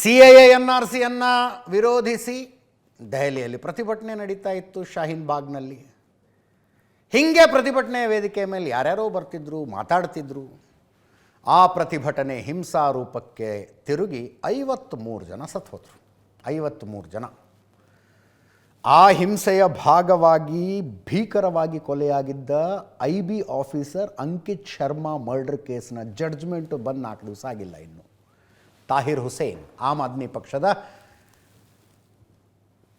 CAA-NRCಯನ್ನು ವಿರೋಧಿಸಿ ದೆಹಲಿಯಲ್ಲಿ ಪ್ರತಿಭಟನೆ ನಡೀತಾ ಇತ್ತು ಶಾಹೀನ್ ಬಾಗ್ನಲ್ಲಿ. ಹೀಗೆ ಪ್ರತಿಭಟನೆಯ ವೇದಿಕೆ ಮೇಲೆ ಯಾರ್ಯಾರೋ ಬರ್ತಿದ್ರು, ಮಾತಾಡ್ತಿದ್ರು. ಆ ಪ್ರತಿಭಟನೆ ಹಿಂಸಾ ರೂಪಕ್ಕೆ ತಿರುಗಿ 53 ಜನ ಸತ್ತು ಹೋದರು. 53 ಜನ. ಆ ಹಿಂಸೆಯ ಭಾಗವಾಗಿ ಭೀಕರವಾಗಿ ಕೊಲೆಯಾಗಿದ್ದ IB officer Ankit Sharma murder ಕೇಸ್ನ ಜಡ್ಜ್ಮೆಂಟು ಬಂದು 4 ದಿವಸ ಆಗಿಲ್ಲ ಇನ್ನು. ತಾಹಿರ್ ಹುಸೇನ್ ಆಮ್ ಆದ್ಮಿ ಪಕ್ಷದ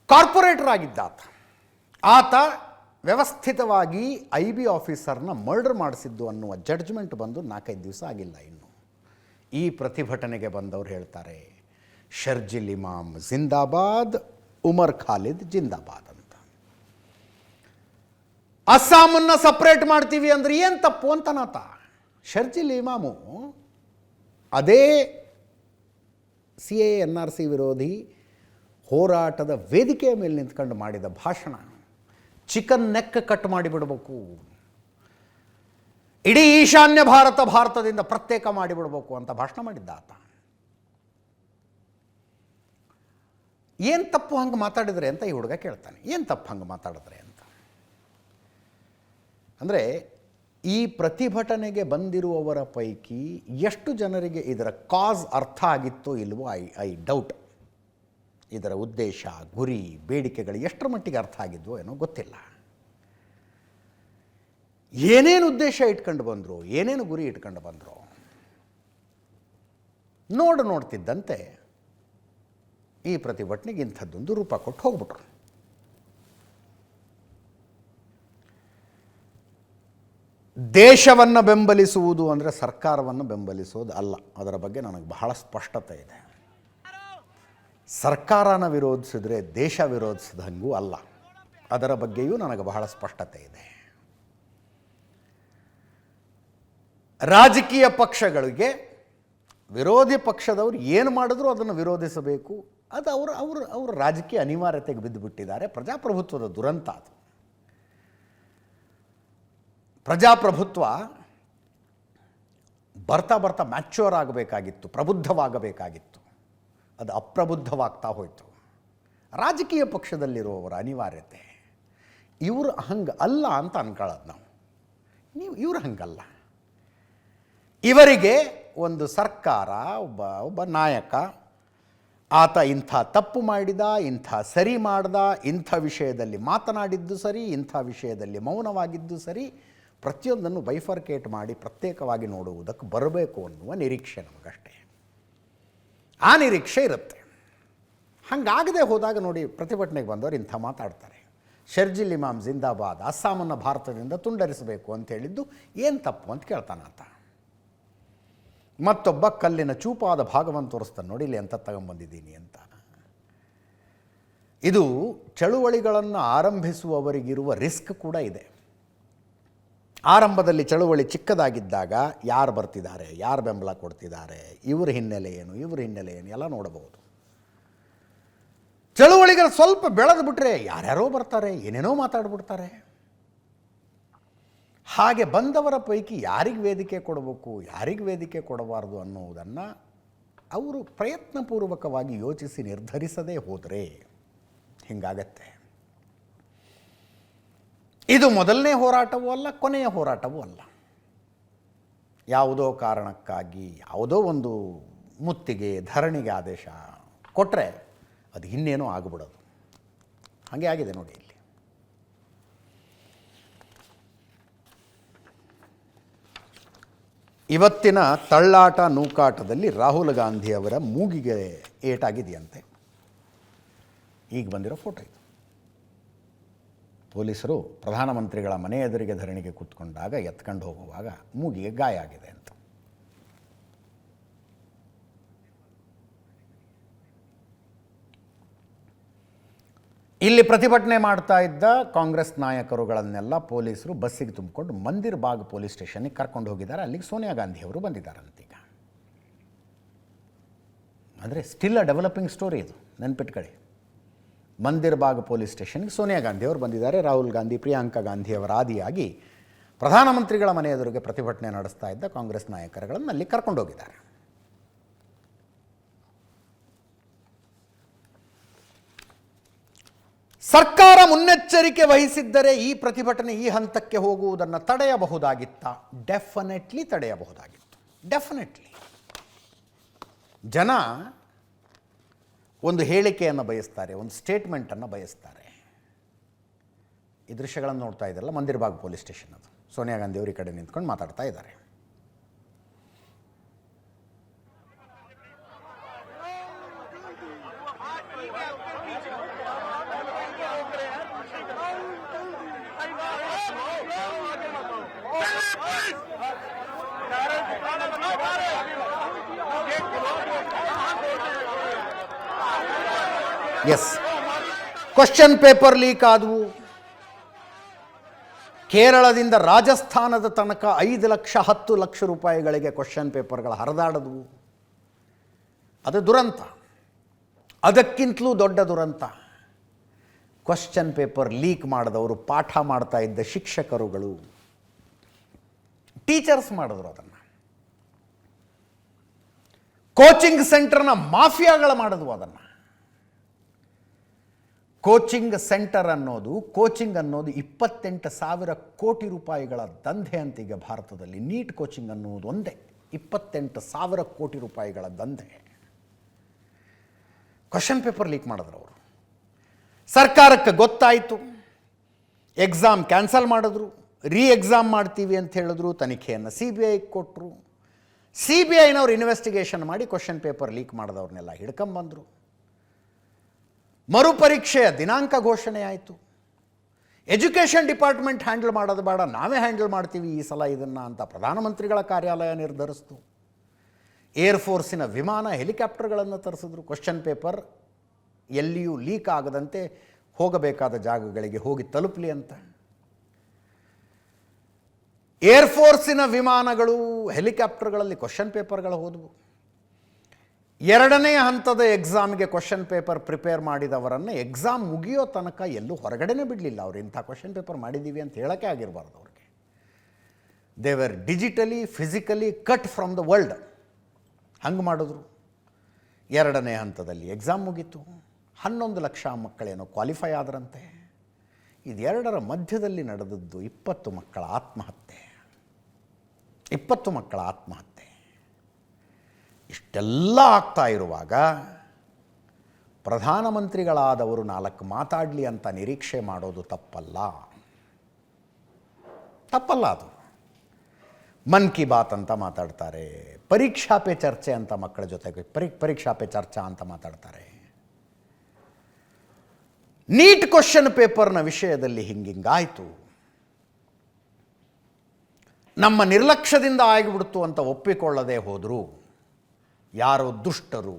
ಕಾರ್ಪೊರೇಟರ್ ಆಗಿದ್ದ ಆತ ವ್ಯವಸ್ಥಿತವಾಗಿ IB ಆಫೀಸರ್ನ ಮರ್ಡರ್ ಮಾಡಿಸಿದ್ದು ಅನ್ನುವ ಜಡ್ಜ್ಮೆಂಟ್ ಬಂದು 4-5 ದಿವಸ ಆಗಿಲ್ಲ ಇನ್ನು. ಈ ಪ್ರತಿಭಟನೆಗೆ ಬಂದವರು ಹೇಳ್ತಾರೆ, ಶರ್ಜಿಲ್ ಇಮಾಮ್ ಜಿಂದಾಬಾದ್, ಉಮರ್ ಖಾಲಿದ್ ಜಿಂದಾಬಾದ್ ಅಂತ. ಅಸ್ಸಾಮನ್ನು ಸಪ್ರೇಟ್ ಮಾಡ್ತೀವಿ ಅಂದ್ರೆ ಏನು ತಪ್ಪು ಅಂತನಾತ. ಶರ್ಜಿಲ್ ಇಮಾಮು ಅದೇ CAA-NRC ವಿರೋಧಿ ಹೋರಾಟದ ವೇದಿಕೆಯ ಮೇಲೆ ನಿಂತ್ಕೊಂಡು ಮಾಡಿದ ಭಾಷಣ, ಚಿಕನ್ ನೆಕ್ ಕಟ್ ಮಾಡಿಬಿಡ್ಬೇಕು, ಇಡೀ ಈಶಾನ್ಯ ಭಾರತದಿಂದ ಪ್ರತ್ಯೇಕ ಮಾಡಿಬಿಡ್ಬೇಕು ಅಂತ ಭಾಷಣ ಮಾಡಿದ್ದ ಆತ. ಏನು ತಪ್ಪು ಹಂಗೆ ಮಾತಾಡಿದ್ರೆ ಅಂತ ಈ ಹುಡುಗ ಕೇಳ್ತಾನೆ. ಏನು ತಪ್ಪು ಹಂಗೆ ಮಾತಾಡಿದ್ರೆ ಅಂತ. ಅಂದರೆ ಈ ಪ್ರತಿಭಟನೆಗೆ ಬಂದಿರುವವರ ಪೈಕಿ ಎಷ್ಟು ಜನರಿಗೆ ಇದರ ಕಾಸ್ ಅರ್ಥ ಆಗಿತ್ತೋ ಇಲ್ವೋ ಐ ಡೌಟ್. ಇದರ ಉದ್ದೇಶ, ಗುರಿ, ಬೇಡಿಕೆಗಳು ಎಷ್ಟರ ಮಟ್ಟಿಗೆ ಅರ್ಥ ಆಗಿದ್ವೋ ಏನೋ ಗೊತ್ತಿಲ್ಲ. ಏನೇನು ಉದ್ದೇಶ ಇಟ್ಕೊಂಡು ಬಂದರು, ಏನೇನು ಗುರಿ ಇಟ್ಕೊಂಡು ಬಂದರು ನೋಡ್ತಿದ್ದಂತೆ ಈ ಪ್ರತಿಭಟನೆಗೆ ಇಂಥದ್ದೊಂದು ರೂಪ ಕೊಟ್ಟು ಹೋಗ್ಬಿಟ್ರು. ದೇಶವನ್ನು ಬೆಂಬಲಿಸುವುದು ಅಂದರೆ ಸರ್ಕಾರವನ್ನು ಬೆಂಬಲಿಸುವುದು ಅಲ್ಲ. ಅದರ ಬಗ್ಗೆ ನನಗೆ ಬಹಳ ಸ್ಪಷ್ಟತೆ ಇದೆ. ಸರ್ಕಾರನ ವಿರೋಧಿಸಿದ್ರೆ ದೇಶ ವಿರೋಧಿಸಿದಂಗೂ ಅಲ್ಲ. ಅದರ ಬಗ್ಗೆಯೂ ನನಗೆ ಬಹಳ ಸ್ಪಷ್ಟತೆ ಇದೆ. ರಾಜಕೀಯ ಪಕ್ಷಗಳಿಗೆ ವಿರೋಧಿ ಪಕ್ಷದವರು ಏನು ಮಾಡಿದ್ರು ಅದನ್ನು ವಿರೋಧಿಸಬೇಕು. ಅದು ಅವರ ರಾಜಕೀಯ ಅನಿವಾರ್ಯತೆಗೆ ಬಿದ್ದುಬಿಟ್ಟಿದ್ದಾರೆ. ಪ್ರಜಾಪ್ರಭುತ್ವದ ದುರಂತ ಅದು. ಪ್ರಜಾಪ್ರಭುತ್ವ ಬರ್ತಾ ಮ್ಯಾಚ್ಯೂರ್ ಆಗಬೇಕಾಗಿತ್ತು, ಪ್ರಬುದ್ಧವಾಗಬೇಕಾಗಿತ್ತು. ಅದು ಅಪ್ರಬುದ್ಧವಾಗ್ತಾ ಹೋಯಿತು. ರಾಜಕೀಯ ಪಕ್ಷದಲ್ಲಿರುವವರ ಅನಿವಾರ್ಯತೆ. ಇವರು ಹಂಗೆ ಅಲ್ಲ ಅಂತ ಅನ್ಕೊಳ್ಳೋದು ನಾವು. ಇವರು ಹಂಗಲ್ಲ. ಇವರಿಗೆ ಒಂದು ಸರ್ಕಾರ, ಒಬ್ಬ ನಾಯಕ, ಆತ ಇಂಥ ತಪ್ಪು ಮಾಡಿದ, ಇಂಥ ಸರಿ ಮಾಡ್ದ, ಇಂಥ ವಿಷಯದಲ್ಲಿ ಮಾತನಾಡಿದ್ದು ಸರಿ, ಇಂಥ ವಿಷಯದಲ್ಲಿ ಮೌನವಾಗಿದ್ದು ಸರಿ, ಪ್ರತಿಯೊಂದನ್ನು ಬೈಫರ್ಕೇಟ್ ಮಾಡಿ ಪ್ರತ್ಯೇಕವಾಗಿ ನೋಡುವುದಕ್ಕೆ ಬರಬೇಕು ಅನ್ನುವ ನಿರೀಕ್ಷೆ ನಮಗಷ್ಟೇ. ಆ ನಿರೀಕ್ಷೆ ಇರುತ್ತೆ. ಹಾಗಾಗದೆ ಹೋದಾಗ ನೋಡಿ ಪ್ರತಿಭಟನೆಗೆ ಬಂದವರು ಇಂಥ ಮಾತಾಡ್ತಾರೆ. ಶರ್ಜಿಲ್ ಇಮಾಮ್ ಜಿಂದಾಬಾದ್, ಅಸ್ಸಾಮನ್ನು ಭಾರತದಿಂದ ತುಂಡರಿಸಬೇಕು ಅಂತ ಹೇಳಿದ್ದು ಏನು ತಪ್ಪು ಅಂತ ಕೇಳ್ತಾನಾತ. ಮತ್ತೊಬ್ಬ ಕಲ್ಲಿನ ಚೂಪಾದ ಭಾಗವನ್ನು ತೋರಿಸ್ತಾನೆ, ನೋಡಿಲಿ ಅಂತ ತಗೊಂಬಂದಿದ್ದೀನಿ ಅಂತ. ಇದು ಚಳುವಳಿಗಳನ್ನು ಆರಂಭಿಸುವವರಿಗಿರುವ ರಿಸ್ಕ್ ಕೂಡ ಇದೆ. ಆರಂಭದಲ್ಲಿ ಚಳುವಳಿ ಚಿಕ್ಕದಾಗಿದ್ದಾಗ ಯಾರು ಬರ್ತಿದ್ದಾರೆ, ಯಾರು ಬೆಂಬಲ ಕೊಡ್ತಿದ್ದಾರೆ, ಇವ್ರ ಹಿನ್ನೆಲೆ ಏನು, ಇವ್ರ ಹಿನ್ನೆಲೆ ಏನು ಎಲ್ಲ ನೋಡಬಹುದು. ಚಳುವಳಿಗಳು ಸ್ವಲ್ಪ ಬೆಳೆದು ಬಿಟ್ಟರೆ ಯಾರ್ಯಾರೋ ಬರ್ತಾರೆ, ಏನೇನೋ ಮಾತಾಡ್ಬಿಡ್ತಾರೆ. ಹಾಗೆ ಬಂದವರ ಪೈಕಿ ಯಾರಿಗೆ ವೇದಿಕೆ ಕೊಡಬೇಕು, ಯಾರಿಗೆ ವೇದಿಕೆ ಕೊಡಬಾರ್ದು ಅನ್ನುವುದನ್ನು ಅವರು ಪ್ರಯತ್ನಪೂರ್ವಕವಾಗಿ ಯೋಚಿಸಿ ನಿರ್ಧರಿಸದೇ ಹೋದರೆ ಹೀಗಾಗತ್ತೆ. ಇದು ಮೊದಲನೇ ಹೋರಾಟವೂ ಅಲ್ಲ, ಕೊನೆಯ ಹೋರಾಟವೂ ಅಲ್ಲ. ಯಾವುದೋ ಕಾರಣಕ್ಕಾಗಿ ಯಾವುದೋ ಒಂದು ಮುತ್ತಿಗೆ, ಧರಣಿಗೆ ಆದೇಶ ಕೊಟ್ಟರೆ ಅದು ಇನ್ನೇನೋ ಆಗಿಬಿಡೋದು. ಹಾಗೆ ಆಗಿದೆ ನೋಡಿ ಇಲ್ಲಿ. ಇವತ್ತಿನ ತಳ್ಳಾಟ ನೂಕಾಟದಲ್ಲಿ ರಾಹುಲ್ ಗಾಂಧಿ ಅವರ ಮೂಗಿಗೆ ಏಟಾಗಿದೆಯಂತೆ. ಈಗ ಬಂದಿರೋ ಫೋಟೋ ಇದು. ಪೊಲೀಸರು ಪ್ರಧಾನಮಂತ್ರಿಗಳ ಮನೆ ಎದುರಿಗೆ ಧರಣಿಗೆ ಕೂತ್ಕೊಂಡಾಗ ಎತ್ಕೊಂಡು ಹೋಗುವಾಗ ಮೂಗಿಗೆ ಗಾಯ ಆಗಿದೆ ಅಂತ. ಇಲ್ಲಿ ಪ್ರತಿಭಟನೆ ಮಾಡ್ತಾ ಇದ್ದ ಕಾಂಗ್ರೆಸ್ ನಾಯಕರುಗಳನ್ನೆಲ್ಲ ಪೊಲೀಸರು ಬಸ್ಸಿಗೆ ತುಂಬಿಕೊಂಡು ಮಂದಿರ್ ಬಾಗ್ ಪೊಲೀಸ್ ಸ್ಟೇಷನ್ಗೆ ಕರ್ಕೊಂಡು ಹೋಗಿದ್ದಾರೆ. ಅಲ್ಲಿಗೆ ಸೋನಿಯಾ ಗಾಂಧಿ ಅವರು ಬಂದಿದ್ದಾರಂತೀಗ. ಅಂದರೆ ಸ್ಟಿಲ್ ಅ ಡೆವಲಪಿಂಗ್ ಸ್ಟೋರಿ ಇದು, ನೆನ್ಪಿಟ್ಕೊಳ್ಳಿ. ಮಂದಿರ್ ಬಾಗ್ ಪೊಲೀಸ್ ಸ್ಟೇಷನ್ಗೆ ಸೋನಿಯಾ ಗಾಂಧಿ ಅವರು ಬಂದಿದ್ದಾರೆ. ರಾಹುಲ್ ಗಾಂಧಿ, ಪ್ರಿಯಾಂಕಾ ಗಾಂಧಿ ಅವರ ಆದಿಯಾಗಿ ಪ್ರಧಾನಮಂತ್ರಿಗಳ ಮನೆ ಎದುರಿಗೆ ಪ್ರತಿಭಟನೆ ನಡೆಸ್ತಾ ಇದ್ದ ಕಾಂಗ್ರೆಸ್ ನಾಯಕರುಗಳನ್ನು ಅಲ್ಲಿ ಕರ್ಕೊಂಡೋಗಿದ್ದಾರೆ. ಸರ್ಕಾರ ಮುನ್ನೆಚ್ಚರಿಕೆ ವಹಿಸಿದ್ದರೆ ಈ ಪ್ರತಿಭಟನೆ ಈ ಹಂತಕ್ಕೆ ಹೋಗುವುದನ್ನು ತಡೆಯಬಹುದಾಗಿತ್ತ? ಡೆಫಿನೆಟ್ಲಿ ತಡೆಯಬಹುದಾಗಿತ್ತು. ಡೆಫಿನೆಟ್ಲಿ. ಜನ ಒಂದು ಹೇಳಿಕೆಯನ್ನು ಬಯಸ್ತಾರೆ, ಒಂದು ಸ್ಟೇಟ್ಮೆಂಟನ್ನು ಬಯಸ್ತಾರೆ. ಈ ದೃಶ್ಯಗಳನ್ನು ನೋಡ್ತಾ ಇದ್ದಾರಲ್ಲ, ಮಂದಿರಬಾಗ್ ಪೊಲೀಸ್ ಸ್ಟೇಷನ್ ಅದು. ಸೋನಿಯಾ ಗಾಂಧಿ ಅವರು ಈ ಕಡೆ ನಿಂತ್ಕೊಂಡು ಮಾತಾಡ್ತಾ ಇದ್ದಾರೆ. ಎಸ್, ಕ್ವಶನ್ ಪೇಪರ್ ಲೀಕ್ ಆದವು. ಕೇರಳದಿಂದ ರಾಜಸ್ಥಾನದ ತನಕ 5 ಲಕ್ಷ 10 ಲಕ್ಷ ರೂಪಾಯಿಗಳಿಗೆ ಕ್ವಶನ್ ಪೇಪರ್ಗಳು ಹರಿದಾಡದವು. ಅದು ದುರಂತ. ಅದಕ್ಕಿಂತಲೂ ದೊಡ್ಡ ದುರಂತ, ಕ್ವಶನ್ ಪೇಪರ್ ಲೀಕ್ ಮಾಡಿದವರು ಪಾಠ ಮಾಡ್ತಾ ಇದ್ದ ಶಿಕ್ಷಕರುಗಳು, ಟೀಚರ್ಸ್ ಮಾಡಿದ್ರು ಅದನ್ನು. ಕೋಚಿಂಗ್ ಸೆಂಟರ್ನ ಮಾಫಿಯಾಗಳು ಮಾಡಿದ್ವು ಅದನ್ನು. ಕೋಚಿಂಗ್ ಸೆಂಟರ್ ಅನ್ನೋದು, ಕೋಚಿಂಗ್ ಅನ್ನೋದು 28,000 ಕೋಟಿ ರೂಪಾಯಿಗಳ ದಂಧೆ ಅಂತ ಈಗ ಭಾರತದಲ್ಲಿ. ನೀಟ್ ಕೋಚಿಂಗ್ ಅನ್ನೋದು ಒಂದೇ 28,000 ಕೋಟಿ ರೂಪಾಯಿಗಳ ದಂಧೆ. ಕ್ವಶನ್ ಪೇಪರ್ ಲೀಕ್ ಮಾಡಿದ್ರು ಅವರು. ಸರ್ಕಾರಕ್ಕೆ ಗೊತ್ತಾಯಿತು, ಎಕ್ಸಾಮ್ ಕ್ಯಾನ್ಸಲ್ ಮಾಡಿದ್ರು, ಎಕ್ಸಾಮ್ ಮಾಡ್ತೀವಿ ಅಂತ ಹೇಳಿದ್ರು. ತನಿಖೆಯನ್ನು CBIಗೆ ಕೊಟ್ಟರು. CBIನವ್ರು ಇನ್ವೆಸ್ಟಿಗೇಷನ್ ಮಾಡಿ ಕ್ವಶನ್ ಪೇಪರ್ ಲೀಕ್ ಮಾಡಿದವ್ರನ್ನೆಲ್ಲ ಹಿಡ್ಕೊಂಬಂದರು. ಮರುಪರೀಕ್ಷೆಯ ದಿನಾಂಕ ಘೋಷಣೆ ಆಯಿತು. ಎಜುಕೇಷನ್ ಡಿಪಾರ್ಟ್ಮೆಂಟ್ ಹ್ಯಾಂಡಲ್ ಮಾಡೋದು ಬೇಡ, ನಾವೇ ಹ್ಯಾಂಡಲ್ ಮಾಡ್ತೀವಿ ಈ ಸಲ ಇದನ್ನು ಅಂತ ಪ್ರಧಾನಮಂತ್ರಿಗಳ ಕಾರ್ಯಾಲಯ ನಿರ್ಧರಿಸಿತು. ಏರ್ಫೋರ್ಸಿನ ವಿಮಾನ, ಹೆಲಿಕಾಪ್ಟರ್ಗಳನ್ನು ತರಿಸಿದ್ರು. ಕ್ವಶನ್ ಪೇಪರ್ ಎಲ್ಲಿಯೂ ಲೀಕ್ ಆಗದಂತೆ ಹೋಗಬೇಕಾದ ಜಾಗಗಳಿಗೆ ಹೋಗಿ ತಲುಪಲಿ ಅಂತ. ಏರ್ಫೋರ್ಸಿನ ವಿಮಾನಗಳು, ಹೆಲಿಕಾಪ್ಟರ್ಗಳಲ್ಲಿ ಕ್ವಶನ್ ಪೇಪರ್ಗಳು ಹೋದವು. 2ನೇ ಹಂತದ ಎಕ್ಸಾಮ್ಗೆ ಕ್ವಶನ್ ಪೇಪರ್ ಪ್ರಿಪೇರ್ ಮಾಡಿದವರನ್ನು ಎಕ್ಸಾಮ್ ಮುಗಿಯೋ ತನಕ ಎಲ್ಲೂ ಹೊರಗಡೆನೇ ಬಿಡಲಿಲ್ಲ. ಅವ್ರು ಇಂಥ ಕ್ವಶನ್ ಪೇಪರ್ ಮಾಡಿದ್ದೀವಿ ಅಂತ ಹೇಳೋಕ್ಕೆ ಆಗಿರಬಾರ್ದು ಅವ್ರಿಗೆ. They were digitally, physically cut from the world. ಹಂಗೆ ಮಾಡಿದ್ರು. 2ನೇ ಹಂತದಲ್ಲಿ ಎಕ್ಸಾಮ್ ಮುಗೀತು. 11 ಲಕ್ಷ ಮಕ್ಕಳೇನೋ ಕ್ವಾಲಿಫೈ ಆದರಂತೆ. ಇದೆರಡರ ಮಧ್ಯದಲ್ಲಿ ನಡೆದದ್ದು 20 ಮಕ್ಕಳ ಆತ್ಮಹತ್ಯೆ. 20 ಮಕ್ಕಳ ಆತ್ಮಹತ್ಯೆ. ಇಷ್ಟೆಲ್ಲ ಆಗ್ತಾ ಇರುವಾಗ ಪ್ರಧಾನಮಂತ್ರಿಗಳಾದವರು 4 ಮಾತಾಡಲಿ ಅಂತ ನಿರೀಕ್ಷೆ ಮಾಡೋದು ತಪ್ಪಲ್ಲ. ತಪ್ಪಲ್ಲ ಅದು. ಮನ್ ಕಿ ಬಾತ್ ಅಂತ ಮಾತಾಡ್ತಾರೆ, ಪರೀಕ್ಷಾ ಪೇ ಚರ್ಚೆ ಅಂತ ಮಕ್ಕಳ ಜೊತೆಗೆ ಪರೀಕ್ಷಾ ಪೇ ಚರ್ಚಾ ಅಂತ ಮಾತಾಡ್ತಾರೆ. ನೀಟ್ ಕ್ವಶನ್ ಪೇಪರ್ನ ವಿಷಯದಲ್ಲಿ ಹಿಂಗಾಯಿತು, ನಮ್ಮ ನಿರ್ಲಕ್ಷ್ಯದಿಂದ ಆಗಿಬಿಡ್ತು ಅಂತ ಒಪ್ಪಿಕೊಳ್ಳದೆ ಹೋದರು. ಯಾರೋ ದುಷ್ಟರು,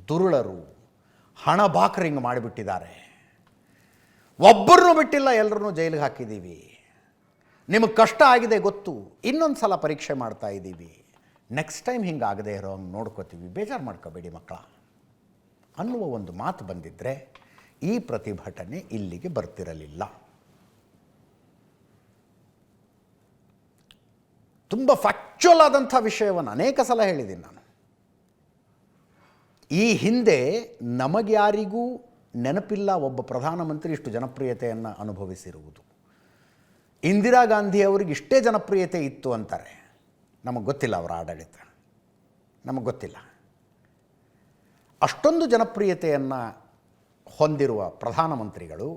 ದುರುಳರು ಹಣ ಬಾಕರಿಂಗ್ ಮಾಡಿಬಿಟ್ಟಿದ್ದಾರೆ. ಒಬ್ಬರನ್ನೂ ಬಿಟ್ಟಿಲ್ಲ, ಎಲ್ಲರನ್ನೂ ಜೈಲಿಗೆ ಹಾಕಿದ್ದೀವಿ. ನಿಮಗೆ ಕಷ್ಟ ಆಗಿದೆ ಗೊತ್ತು, ಇನ್ನೊಂದು ಸಲ ಪರೀಕ್ಷೆ ಮಾಡ್ತಾ ಇದ್ದೀವಿ, ನೆಕ್ಸ್ಟ್ ಟೈಮ್ ಹಿಂಗಾಗದೇ ಇರೋ ಹಂಗೆ ನೋಡ್ಕೋತೀವಿ, ಬೇಜಾರು ಮಾಡ್ಕೋಬೇಡಿ ಮಕ್ಕಳ ಅನ್ನುವ ಒಂದು ಮಾತು ಬಂದಿದ್ದರೆ ಈ ಪ್ರತಿಭಟನೆ ಇಲ್ಲಿಗೆ ಬರ್ತಿರಲಿಲ್ಲ. ತುಂಬ ಫ್ಯಾಕ್ಚುಯಲ್ ಆದಂಥ ವಿಷಯವನ್ನು ಅನೇಕ ಸಲ ಹೇಳಿದ್ದೀನಿ ನಾನು. ಈ ಹಿಂದೆ ನಮಗ್ಯಾರಿಗೂ ನೆನಪಿಲ್ಲ ಒಬ್ಬ ಪ್ರಧಾನಮಂತ್ರಿ ಇಷ್ಟು ಜನಪ್ರಿಯತೆಯನ್ನು ಅನುಭವಿಸಿರುವುದು. ಇಂದಿರಾ ಗಾಂಧಿ ಅವರಿಗೆ ಇಷ್ಟೇ ಜನಪ್ರಿಯತೆ ಇತ್ತು ಅಂತಾರೆ. ನಮಗೆ ಗೊತ್ತಿಲ್ಲ ಅವರ ಆಡಳಿತ, ನಮಗೆ ಗೊತ್ತಿಲ್ಲ. ಅಷ್ಟೊಂದು ಜನಪ್ರಿಯತೆಯನ್ನು ಹೊಂದಿರುವ ಪ್ರಧಾನಮಂತ್ರಿಗಳು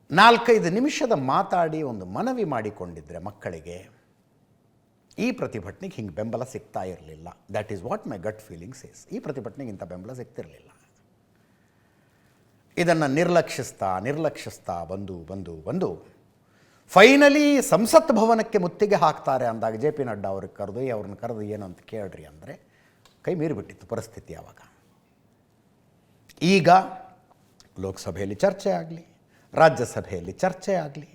4-5 ನಿಮಿಷದ ಮಾತಾಡಿ ಒಂದು ಮನವಿ ಮಾಡಿಕೊಂಡಿದ್ದರೆ ಮಕ್ಕಳಿಗೆ ಈ ಪ್ರತಿಭಟನೆಗೆ ಹಿಂಗೆ ಬೆಂಬಲ ಸಿಗ್ತಾ ಇರಲಿಲ್ಲ. That is what my gut feelings is. ಈ ಪ್ರತಿಭಟನೆಗೆ ಇಂಥ ಬೆಂಬಲ ಸಿಗ್ತಿರಲಿಲ್ಲ. ಇದನ್ನು ನಿರ್ಲಕ್ಷಿಸ್ತಾ ಬಂದು ಫೈನಲಿ ಸಂಸತ್ ಭವನಕ್ಕೆ ಮುತ್ತಿಗೆ ಹಾಕ್ತಾರೆ ಅಂದಾಗ JP ನಡ್ಡಾ ಅವ್ರನ್ನ ಕರೆದು ಏನು ಅಂತ ಕೇಳ್ರಿ ಅಂದರೆ ಕೈ ಮೀರಿಬಿಟ್ಟಿತ್ತು ಪರಿಸ್ಥಿತಿ ಆವಾಗ. ಈಗ ಲೋಕಸಭೆಯಲ್ಲಿ ಚರ್ಚೆ ಆಗಲಿ, ರಾಜ್ಯಸಭೆಯಲ್ಲಿ ಚರ್ಚೆ ಆಗಲಿ,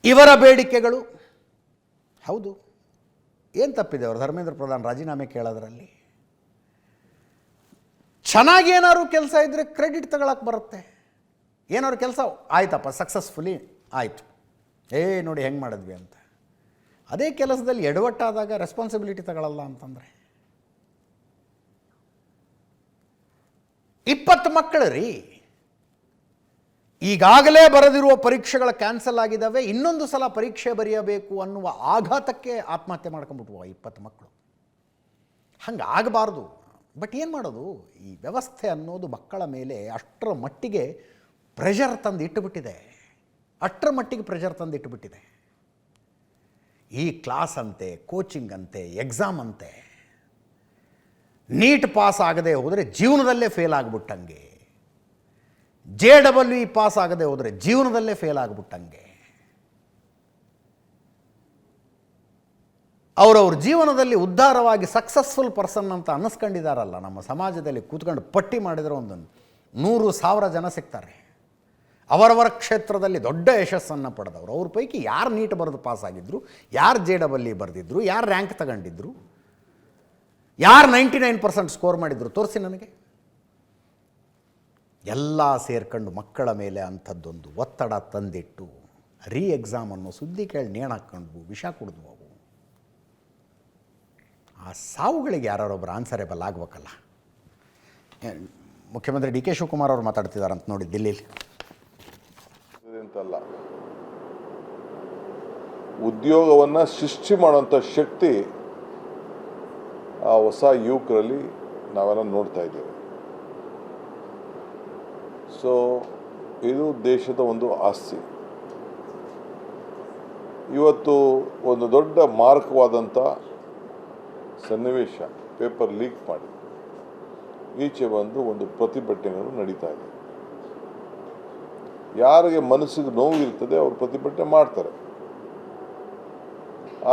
ಇವರ ಬೇಡಿಕೆಗಳು ಹೌದು. ಏನು ತಪ್ಪಿದೆ ಅವರು ಧರ್ಮೇಂದ್ರ ಪ್ರಧಾನ್ ರಾಜೀನಾಮೆ ಕೇಳೋದ್ರಲ್ಲಿ? ಚೆನ್ನಾಗಿ ಏನಾದ್ರು ಕೆಲಸ ಇದ್ದರೆ ಕ್ರೆಡಿಟ್ ತಗೊಳಕ್ಕೆ ಬರುತ್ತೆ. ಏನಾದ್ರು ಕೆಲಸ ಆಯ್ತಪ್ಪ, ಸಕ್ಸಸ್ಫುಲಿ ಆಯಿತು, ನೋಡಿ ಹೆಂಗೆ ಮಾಡಿದ್ವಿ ಅಂತ. ಅದೇ ಕೆಲಸದಲ್ಲಿ ಎಡವಟ್ಟಾದಾಗ ರೆಸ್ಪಾನ್ಸಿಬಿಲಿಟಿ ತಗೊಳ್ಳಲ್ಲ ಅಂತಂದರೆ 20 ಮಕ್ಕಳು ರೀ, ಈಗಾಗಲೇ ಬರೆದಿರುವ ಪರೀಕ್ಷೆಗಳ ಕ್ಯಾನ್ಸಲ್ ಆಗಿದ್ದಾವೆ, ಇನ್ನೊಂದು ಸಲ ಪರೀಕ್ಷೆ ಬರೆಯಬೇಕು ಅನ್ನುವ ಆಘಾತಕ್ಕೆ ಆತ್ಮಹತ್ಯೆ ಮಾಡ್ಕೊಂಡ್ಬಿಟ್ವು 20 ಮಕ್ಕಳು. ಹಂಗೆ ಆಗಬಾರ್ದು. ಬಟ್ ಏನು ಮಾಡೋದು, ಈ ವ್ಯವಸ್ಥೆ ಅನ್ನೋದು ಮಕ್ಕಳ ಮೇಲೆ ಅಷ್ಟರ ಮಟ್ಟಿಗೆ ಪ್ರೆಷರ್ ತಂದು ಇಟ್ಟುಬಿಟ್ಟಿದೆ, ಅಷ್ಟರ ಮಟ್ಟಿಗೆ ಪ್ರೆಷರ್ ತಂದು ಇಟ್ಟುಬಿಟ್ಟಿದೆ. ಈ ಕ್ಲಾಸ್ ಅಂತೆ, ಕೋಚಿಂಗ್ ಅಂತೆ, ಎಕ್ಸಾಮ್ ಅಂತೆ, ನೀಟ್ ಪಾಸ್ ಆಗದೆ ಹೋದರೆ ಜೀವನದಲ್ಲೇ ಫೇಲ್ ಆಗಿಬಿಟ್ಟಂಗೆ, JEE ಪಾಸ್ ಆಗದೆ ಹೋದರೆ ಜೀವನದಲ್ಲೇ ಫೇಲ್ ಆಗಿಬಿಟ್ಟಂಗೆ. ಅವರವ್ರ ಜೀವನದಲ್ಲಿ ಉದ್ಧಾರವಾಗಿ ಸಕ್ಸಸ್ಫುಲ್ ಪರ್ಸನ್ ಅಂತ ಅನ್ನಿಸ್ಕೊಂಡಿದ್ದಾರಲ್ಲ, ನಮ್ಮ ಸಮಾಜದಲ್ಲಿ ಕೂತ್ಕೊಂಡು ಪಟ್ಟಿ ಮಾಡಿದರೆ ಒಂದು 100,000 ಜನ ಸಿಗ್ತಾರೆ. ಅವರವರ ಕ್ಷೇತ್ರದಲ್ಲಿ ದೊಡ್ಡ ಯಶಸ್ಸನ್ನು ಪಡೆದವರು. ಅವ್ರ ಪೈಕಿ ಯಾರು ನೀಟ್ ಬರೆದು ಪಾಸಾಗಿದ್ದರು, ಯಾರು JEE ಬರೆದಿದ್ರು, ಯಾರು ರ್ಯಾಂಕ್ ತಗೊಂಡಿದ್ರು, ಯಾರು 99% ಸ್ಕೋರ್ ಮಾಡಿದ್ರು ತೋರಿಸಿ ನನಗೆ. ಎಲ್ಲ ಸೇರ್ಕೊಂಡು ಮಕ್ಕಳ ಮೇಲೆ ಅಂಥದ್ದೊಂದು ಒತ್ತಡ ತಂದಿಟ್ಟು ಎಕ್ಸಾಮ್ ಅನ್ನೋ ಸುದ್ದಿ ಕೇಳಿ ನೇಣು ಹಾಕ್ಕೊಂಡ್ವು, ವಿಷ ಕುಡಿದ್ವು. ಅವು ಆ ಸಾವುಗಳಿಗೆ ಯಾರೊಬ್ಬರು ಆನ್ಸರೇಬಲ್ ಆಗ್ಬೇಕಲ್ಲ. ಮುಖ್ಯಮಂತ್ರಿ DK ಶಿವಕುಮಾರ್ ಅವರು ಮಾತಾಡ್ತಿದ್ದಾರಂತ ನೋಡಿ ದಿಲ್ಲಿಲಿ. ಅಂತಲ್ಲ, ಉದ್ಯೋಗವನ್ನು ಸೃಷ್ಟಿ ಮಾಡುವಂಥ ಶಕ್ತಿ ಆ ಹೊಸ ಯುವಕರಲ್ಲಿ ನಾವೆಲ್ಲ ನೋಡ್ತಾ ಇದ್ದೇವೆ. ಸೊ ಇದು ದೇಶದ ಒಂದು ಆಸ್ತಿ. ಇವತ್ತು ಒಂದು ದೊಡ್ಡ ಮಾರಕವಾದಂಥ ಸನ್ನಿವೇಶ, ಪೇಪರ್ ಲೀಕ್ ಮಾಡಿ ಈಚೆ ಬಂದು ಒಂದು ಪ್ರತಿಭಟನೆಗಳು ನಡೀತಾ ಇದೆ. ಯಾರಿಗೆ ಮನಸ್ಸಿಗೆ ನೋವು ಇರ್ತದೆ ಅವರು ಪ್ರತಿಭಟನೆ ಮಾಡ್ತಾರೆ.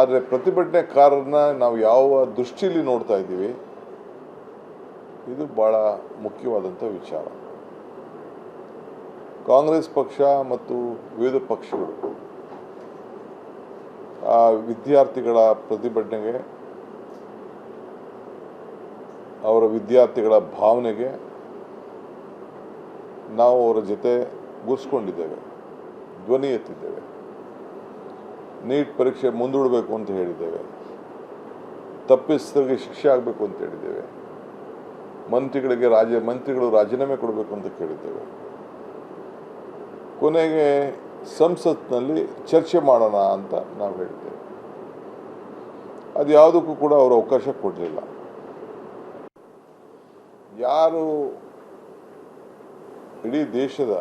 ಆದರೆ ಪ್ರತಿಭಟನೆಕಾರರನ್ನ ನಾವು ಯಾವ ದೃಷ್ಟಿಯಲ್ಲಿ ನೋಡ್ತಾ ಇದ್ದೀವಿ, ಇದು ಭಾಳ ಮುಖ್ಯವಾದಂಥ ವಿಚಾರ. ಕಾಂಗ್ರೆಸ್ ಪಕ್ಷ ಮತ್ತು ವಿವಿಧ ಪಕ್ಷಗಳು ಆ ವಿದ್ಯಾರ್ಥಿಗಳ ಪ್ರತಿಭಟನೆಗೆ, ಅವರ ವಿದ್ಯಾರ್ಥಿಗಳ ಭಾವನೆಗೆ ನಾವು ಅವರ ಜೊತೆ ಗುರ್ಸ್ಕೊಂಡಿದ್ದೇವೆ, ಧ್ವನಿ ಎತ್ತಿದ್ದೇವೆ. ನೀಟ್ ಪರೀಕ್ಷೆ ಮುಂದೂಡಬೇಕು ಅಂತ ಹೇಳಿದ್ದೇವೆ, ತಪ್ಪಿಸಿದವರಿಗೆ ಶಿಕ್ಷೆ ಆಗಬೇಕು ಅಂತ ಹೇಳಿದ್ದೇವೆ, ಮಂತ್ರಿಗಳು ರಾಜೀನಾಮೆ ಕೊಡಬೇಕು ಅಂತ ಕೇಳಿದ್ದೇವೆ. ಕೊನೆಗೆ ಸಂಸತ್ನಲ್ಲಿ ಚರ್ಚೆ ಮಾಡೋಣ ಅಂತ ನಾವು ಹೇಳಿದ್ದೇವೆ. ಅದು ಯಾವುದಕ್ಕೂ ಕೂಡ ಅವರು ಅವಕಾಶ ಕೊಡಲಿಲ್ಲ. ಯಾರು ಇಡೀ ದೇಶದ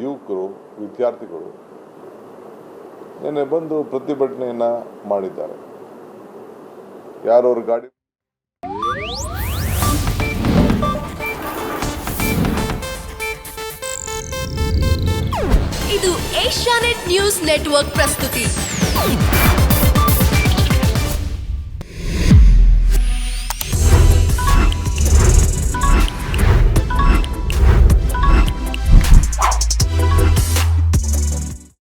ಯುವಕರು, ವಿದ್ಯಾರ್ಥಿಗಳು ನಿನ್ನೆ ಬಂದು ಪ್ರತಿಭಟನೆಯನ್ನು ಮಾಡಿದ್ದಾರೆ. ಯಾರವ್ರ ಗಾಡಿ ಇದು ಏಷ್ಯಾನೆಟ್ ನ್ಯೂಸ್ ನೆಟ್ವರ್ಕ್ ಪ್ರಸ್ತುತಿ.